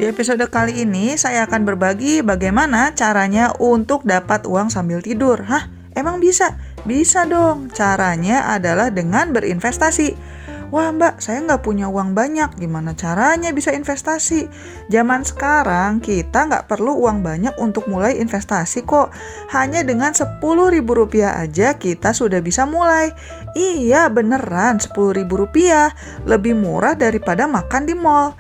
Di episode kali ini saya akan berbagi bagaimana caranya untuk dapat uang sambil tidur. Hah? Emang bisa? Bisa dong. Caranya adalah dengan berinvestasi. Wah mbak, saya nggak punya uang banyak. Gimana caranya bisa investasi? Zaman sekarang kita nggak perlu uang banyak untuk mulai investasi kok. Hanya dengan Rp10.000 aja kita sudah bisa mulai. Iya beneran, Rp10.000 lebih murah daripada makan di mall.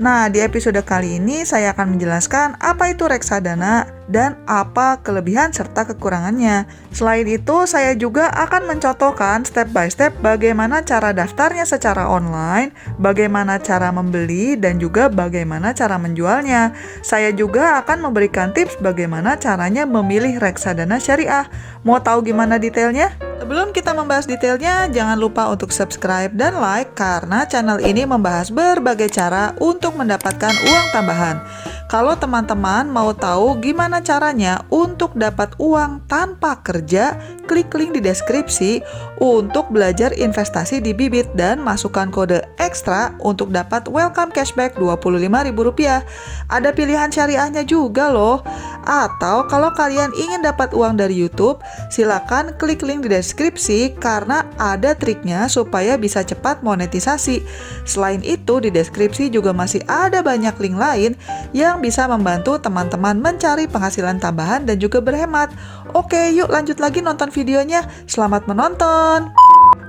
Nah, di episode kali ini saya akan menjelaskan apa itu reksadana dan apa kelebihan serta kekurangannya. Selain itu, saya juga akan mencontohkan step by step bagaimana cara daftarnya secara online, bagaimana cara membeli, dan juga bagaimana cara menjualnya. Saya juga akan memberikan tips bagaimana caranya memilih reksadana syariah. Mau tahu gimana detailnya? Sebelum kita membahas detailnya, jangan lupa untuk subscribe dan like karena channel ini membahas berbagai cara untuk mendapatkan uang tambahan. Kalau teman-teman mau tahu gimana caranya untuk dapat uang tanpa kerja, klik link di deskripsi untuk belajar investasi di Bibit dan masukkan kode ekstra untuk dapat welcome cashback Rp25.000. Ada pilihan syariahnya juga loh. Atau kalau kalian ingin dapat uang dari YouTube, silakan klik link di deskripsi karena ada triknya supaya bisa cepat monetisasi. Selain itu, di deskripsi juga masih ada banyak link lain yang bisa membantu teman-teman mencari penghasilan tambahan dan juga berhemat. Oke, yuk lanjut lagi nonton videonya. Selamat menonton!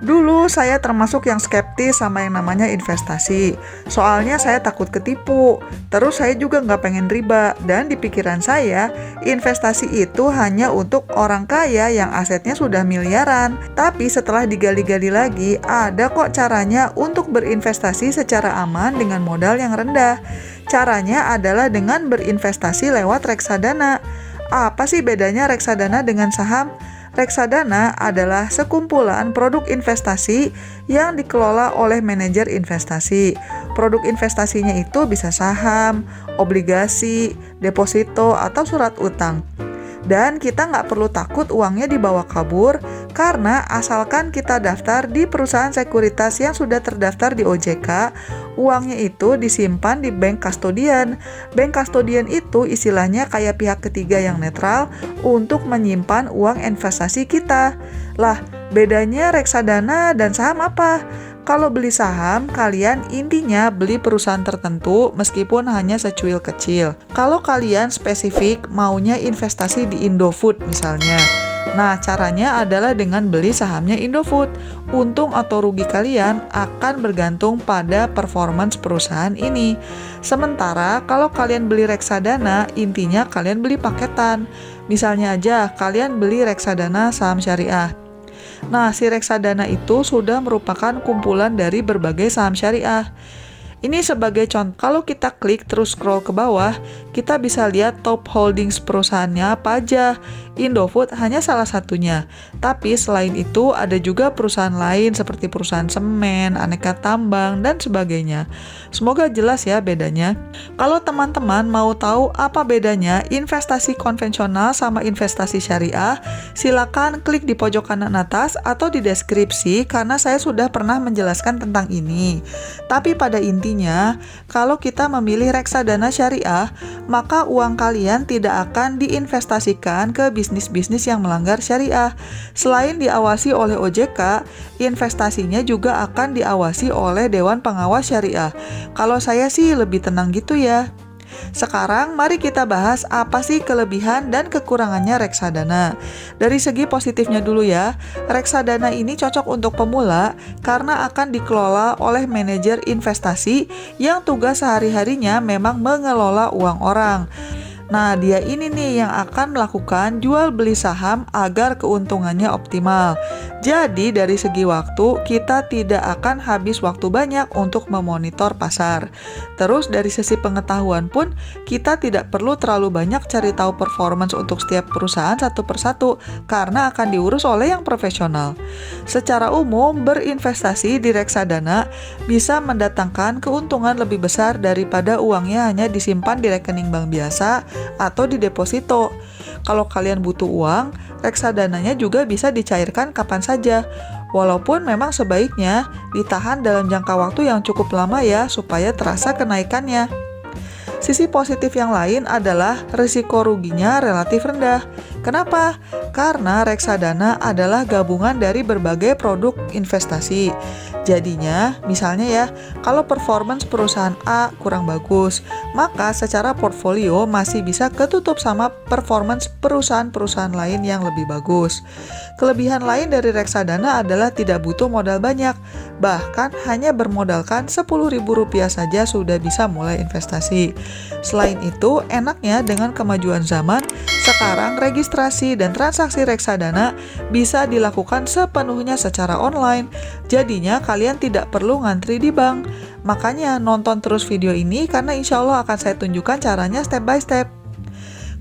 Dulu saya termasuk yang skeptis sama yang namanya investasi. Soalnya saya takut ketipu. Terus saya juga nggak pengen riba. Dan di pikiran saya, investasi itu hanya untuk orang kaya yang asetnya sudah miliaran. Tapi setelah digali-gali lagi, ada kok caranya untuk berinvestasi secara aman dengan modal yang rendah. Caranya adalah dengan berinvestasi lewat reksadana. Apa sih bedanya reksadana dengan saham? Reksadana adalah sekumpulan produk investasi yang dikelola oleh manajer investasi. Produk investasinya itu bisa saham, obligasi, deposito, atau surat utang. Dan kita nggak perlu takut uangnya dibawa kabur karena asalkan kita daftar di perusahaan sekuritas yang sudah terdaftar di OJK, uangnya itu disimpan di bank kastodian. Bank kastodian itu istilahnya kayak pihak ketiga yang netral untuk menyimpan uang investasi kita. Lah, bedanya reksadana dan saham apa? Kalau beli saham, kalian intinya beli perusahaan tertentu meskipun hanya secuil kecil. Kalau kalian spesifik maunya investasi di Indofood misalnya. Nah, caranya adalah dengan beli sahamnya Indofood. Untung atau rugi kalian akan bergantung pada performance perusahaan ini. Sementara kalau kalian beli reksadana, intinya kalian beli paketan. Misalnya aja, kalian beli reksadana saham syariah. Nah, si reksadana itu sudah merupakan kumpulan dari berbagai saham syariah. Ini sebagai contoh, kalau kita klik terus scroll ke bawah, kita bisa lihat top holdings perusahaannya apa aja. Indofood hanya salah satunya. Tapi selain itu ada juga perusahaan lain seperti perusahaan semen, aneka tambang, dan sebagainya. Semoga jelas ya bedanya. Kalau teman-teman mau tahu apa bedanya investasi konvensional sama investasi syariah, silakan klik di pojok kanan atas atau di deskripsi karena saya sudah pernah menjelaskan tentang ini. Tapi pada intinya, kalau kita memilih reksadana syariah, maka uang kalian tidak akan diinvestasikan ke bisnis-bisnis yang melanggar syariah. Selain diawasi oleh OJK, investasinya juga akan diawasi oleh Dewan Pengawas Syariah. Kalau saya sih lebih tenang gitu ya. Sekarang mari kita bahas apa sih kelebihan dan kekurangannya reksadana. Dari segi positifnya dulu ya, reksadana ini cocok untuk pemula karena akan dikelola oleh manajer investasi yang tugas sehari-harinya memang mengelola uang orang. Nah, dia ini nih yang akan melakukan jual beli saham agar keuntungannya optimal. Jadi, dari segi waktu, kita tidak akan habis waktu banyak untuk memonitor pasar. Terus, dari sisi pengetahuan pun, kita tidak perlu terlalu banyak cari tahu performance untuk setiap perusahaan satu persatu, karena akan diurus oleh yang profesional. Secara umum, berinvestasi di reksadana bisa mendatangkan keuntungan lebih besar daripada uangnya hanya disimpan di rekening bank biasa atau di deposito. Kalau kalian butuh uang, reksadananya juga bisa dicairkan kapan saja. Walaupun memang sebaiknya ditahan dalam jangka waktu yang cukup lama ya supaya terasa kenaikannya. Sisi positif yang lain adalah risiko ruginya relatif rendah. Kenapa? Karena reksadana adalah gabungan dari berbagai produk investasi. Jadinya, misalnya ya, kalau performance perusahaan A kurang bagus, maka secara portfolio masih bisa ketutup sama performance perusahaan-perusahaan lain yang lebih bagus. Kelebihan lain dari reksadana adalah tidak butuh modal banyak, bahkan hanya bermodalkan Rp10.000 saja sudah bisa mulai investasi. Selain itu, enaknya dengan kemajuan zaman, sekarang registrasi dan transaksi reksadana bisa dilakukan sepenuhnya secara online. Jadinya kalian tidak perlu ngantri di bank. Makanya nonton terus video ini karena insya Allah akan saya tunjukkan caranya step by step.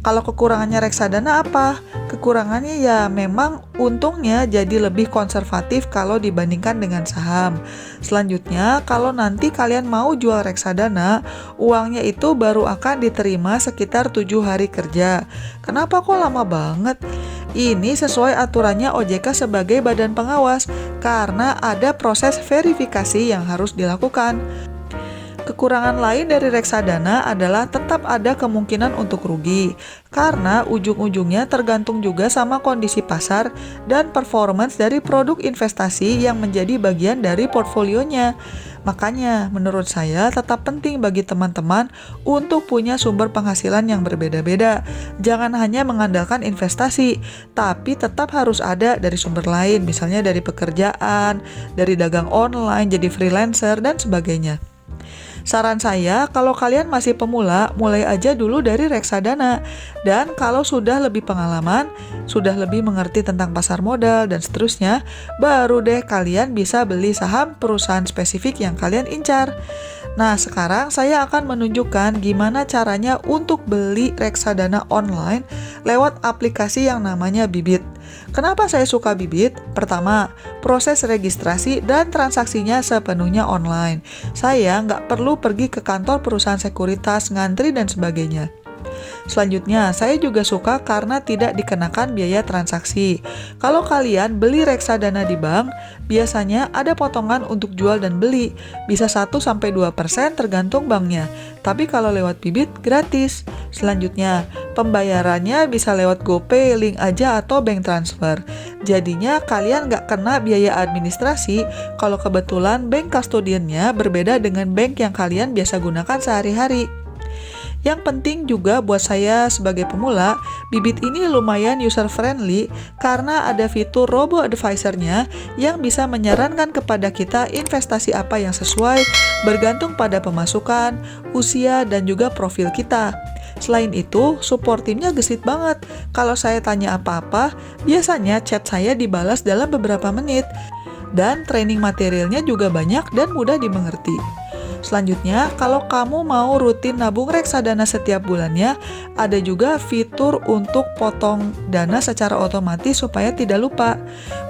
Kalau kekurangannya reksadana apa? Kekurangannya ya memang untungnya jadi lebih konservatif kalau dibandingkan dengan saham. Selanjutnya, kalau nanti kalian mau jual reksadana, uangnya itu baru akan diterima sekitar 7 hari kerja. Kenapa kok lama banget? Ini sesuai aturannya OJK sebagai badan pengawas, karena ada proses verifikasi yang harus dilakukan. Kekurangan lain dari reksadana adalah tetap ada kemungkinan untuk rugi, karena ujung-ujungnya tergantung juga sama kondisi pasar dan performance dari produk investasi yang menjadi bagian dari portfolionya. Makanya, menurut saya tetap penting bagi teman-teman untuk punya sumber penghasilan yang berbeda-beda. Jangan hanya mengandalkan investasi, tapi tetap harus ada dari sumber lain, misalnya dari pekerjaan, dari dagang online, jadi freelancer, dan sebagainya. Saran saya, kalau kalian masih pemula, mulai aja dulu dari reksadana. Dan kalau sudah lebih pengalaman, sudah lebih mengerti tentang pasar modal dan seterusnya, baru deh kalian bisa beli saham perusahaan spesifik yang kalian incar. Nah, sekarang saya akan menunjukkan gimana caranya untuk beli reksadana online lewat aplikasi yang namanya Bibit. Kenapa saya suka Bibit? Pertama, proses registrasi dan transaksinya sepenuhnya online. Saya nggak perlu pergi ke kantor perusahaan sekuritas, ngantri, dan sebagainya. Selanjutnya, saya juga suka karena tidak dikenakan biaya transaksi. Kalau kalian beli reksadana di bank, biasanya ada potongan untuk jual dan beli, bisa 1-2% tergantung banknya. Tapi kalau lewat Bibit, gratis. Selanjutnya, pembayarannya bisa lewat GoPay, link aja, atau bank transfer. Jadinya kalian nggak kena biaya administrasi kalau kebetulan bank custodiannya berbeda dengan bank yang kalian biasa gunakan sehari-hari. Yang penting juga buat saya sebagai pemula, Bibit ini lumayan user-friendly karena ada fitur robo-advisor-nya yang bisa menyarankan kepada kita investasi apa yang sesuai, bergantung pada pemasukan, usia, dan juga profil kita. Selain itu, support timnya gesit banget. Kalau saya tanya apa-apa, biasanya chat saya dibalas dalam beberapa menit. Dan training materialnya juga banyak dan mudah dimengerti. Selanjutnya, kalau kamu mau rutin nabung reksadana setiap bulannya, ada juga fitur untuk potong dana secara otomatis supaya tidak lupa.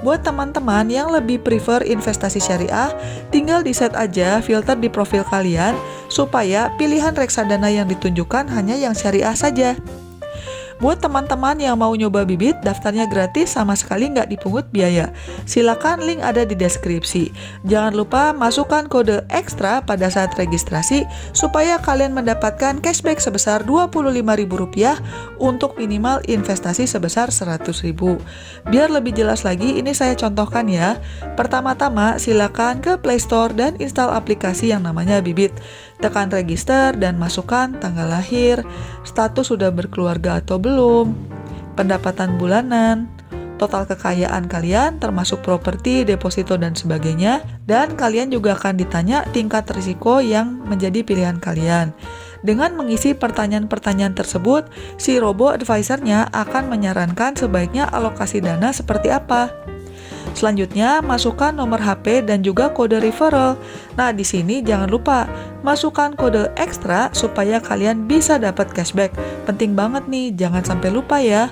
Buat teman-teman yang lebih prefer investasi syariah, tinggal di-set aja filter di profil kalian supaya pilihan reksadana yang ditunjukkan hanya yang syariah saja. Buat teman-teman yang mau nyoba Bibit, daftarnya gratis, sama sekali nggak dipungut biaya. Silakan, link ada di deskripsi. Jangan lupa masukkan kode ekstra pada saat registrasi supaya kalian mendapatkan cashback sebesar Rp25.000 untuk minimal investasi sebesar Rp100.000. Biar lebih jelas lagi, ini saya contohkan ya. Pertama-tama, silakan ke Play Store dan install aplikasi yang namanya Bibit. Tekan register dan masukkan tanggal lahir, status sudah berkeluarga atau belum, pendapatan bulanan, total kekayaan kalian termasuk properti, deposito, dan sebagainya. Dan kalian juga akan ditanya tingkat risiko yang menjadi pilihan kalian. Dengan mengisi pertanyaan-pertanyaan tersebut, si robo-advisor-nya akan menyarankan sebaiknya alokasi dana seperti apa. Selanjutnya, masukkan nomor HP dan juga kode referral. Nah, di sini jangan lupa masukkan kode ekstra supaya kalian bisa dapat cashback. Penting banget nih, jangan sampai lupa ya.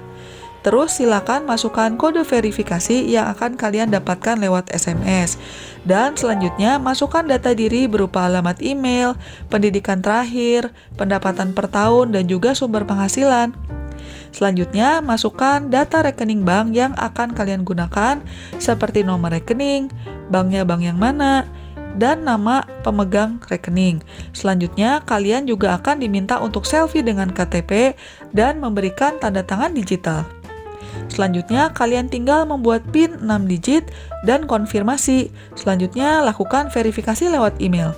Terus silakan masukkan kode verifikasi yang akan kalian dapatkan lewat SMS. Dan selanjutnya masukkan data diri berupa alamat email, pendidikan terakhir, pendapatan per tahun, dan juga sumber penghasilan. Selanjutnya, masukkan data rekening bank yang akan kalian gunakan, seperti nomor rekening, banknya bank yang mana, dan nama pemegang rekening. Selanjutnya, kalian juga akan diminta untuk selfie dengan KTP dan memberikan tanda tangan digital. Selanjutnya, kalian tinggal membuat PIN 6 digit dan konfirmasi. Selanjutnya, lakukan verifikasi lewat email.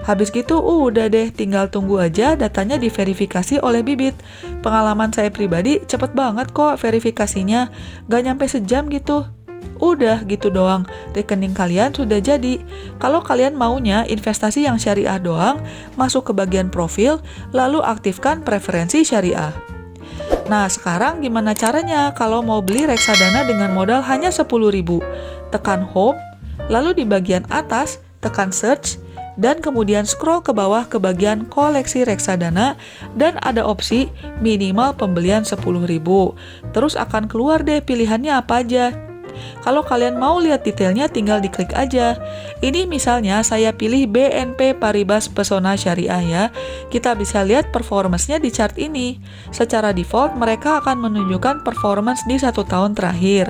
Habis gitu, udah deh, tinggal tunggu aja datanya diverifikasi oleh Bibit. Pengalaman saya pribadi, cepet banget kok verifikasinya. Gak nyampe sejam gitu. Udah gitu doang, rekening kalian sudah jadi. Kalau kalian maunya investasi yang syariah doang, masuk ke bagian profil, lalu aktifkan preferensi syariah. Nah, sekarang gimana caranya kalau mau beli reksadana dengan modal hanya 10.000? Tekan home, lalu di bagian atas, tekan search, dan kemudian scroll ke bawah ke bagian koleksi reksadana, dan ada opsi minimal pembelian 10.000. Terus akan keluar deh pilihannya apa aja. Kalau kalian mau lihat detailnya tinggal diklik aja. Ini misalnya saya pilih BNP Paribas Pesona Syariah ya. Kita bisa lihat performance-nya di chart ini. Secara default mereka akan menunjukkan performance di 1 tahun terakhir.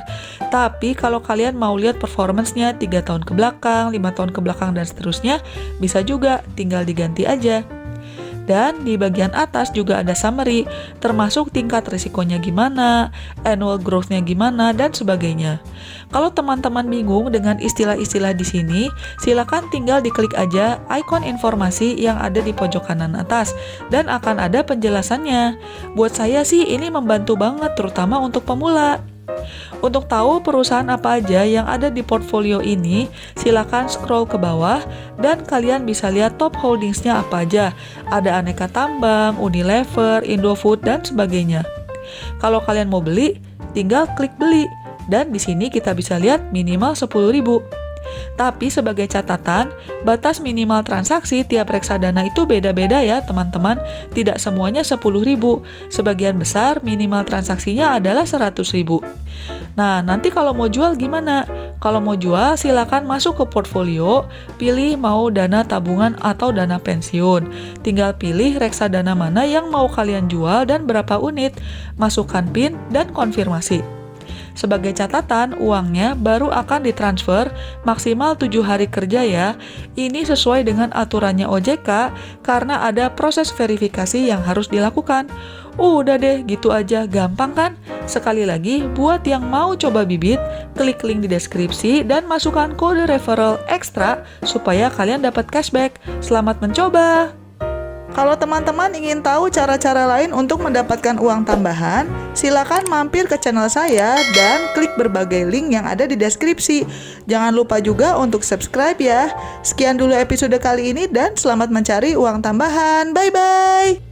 Tapi kalau kalian mau lihat performance-nya 3 tahun ke belakang, 5 tahun ke belakang dan seterusnya, bisa juga, tinggal diganti aja. Dan di bagian atas juga ada summary, termasuk tingkat risikonya gimana, annual growth-nya gimana, dan sebagainya. Kalau teman-teman bingung dengan istilah-istilah di sini, silakan tinggal diklik aja ikon informasi yang ada di pojok kanan atas, dan akan ada penjelasannya. Buat saya sih ini membantu banget, terutama untuk pemula. Untuk tahu perusahaan apa aja yang ada di portfolio ini, silakan scroll ke bawah dan kalian bisa lihat top holdingsnya apa aja. Ada Aneka Tambang, Unilever, Indofood, dan sebagainya. Kalau kalian mau beli, tinggal klik beli. Dan di sini kita bisa lihat minimal 10.000. Tapi sebagai catatan, batas minimal transaksi tiap reksadana itu beda-beda ya teman-teman. Tidak semuanya 10.000. Sebagian besar minimal transaksinya adalah 100.000. Nah, nanti kalau mau jual gimana? Kalau mau jual, silakan masuk ke portfolio, pilih mau dana tabungan atau dana pensiun. Tinggal pilih reksadana mana yang mau kalian jual dan berapa unit. Masukkan PIN dan konfirmasi. Sebagai catatan, uangnya baru akan ditransfer maksimal 7 hari kerja ya. Ini sesuai dengan aturannya OJK karena ada proses verifikasi yang harus dilakukan. Udah deh, gitu aja, gampang kan? Sekali lagi, buat yang mau coba Bibit, klik link di deskripsi dan masukkan kode referral ekstra supaya kalian dapat cashback. Selamat mencoba! Kalau teman-teman ingin tahu cara-cara lain untuk mendapatkan uang tambahan, silakan mampir ke channel saya dan klik berbagai link yang ada di deskripsi. Jangan lupa juga untuk subscribe ya. Sekian dulu episode kali ini dan selamat mencari uang tambahan. Bye-bye!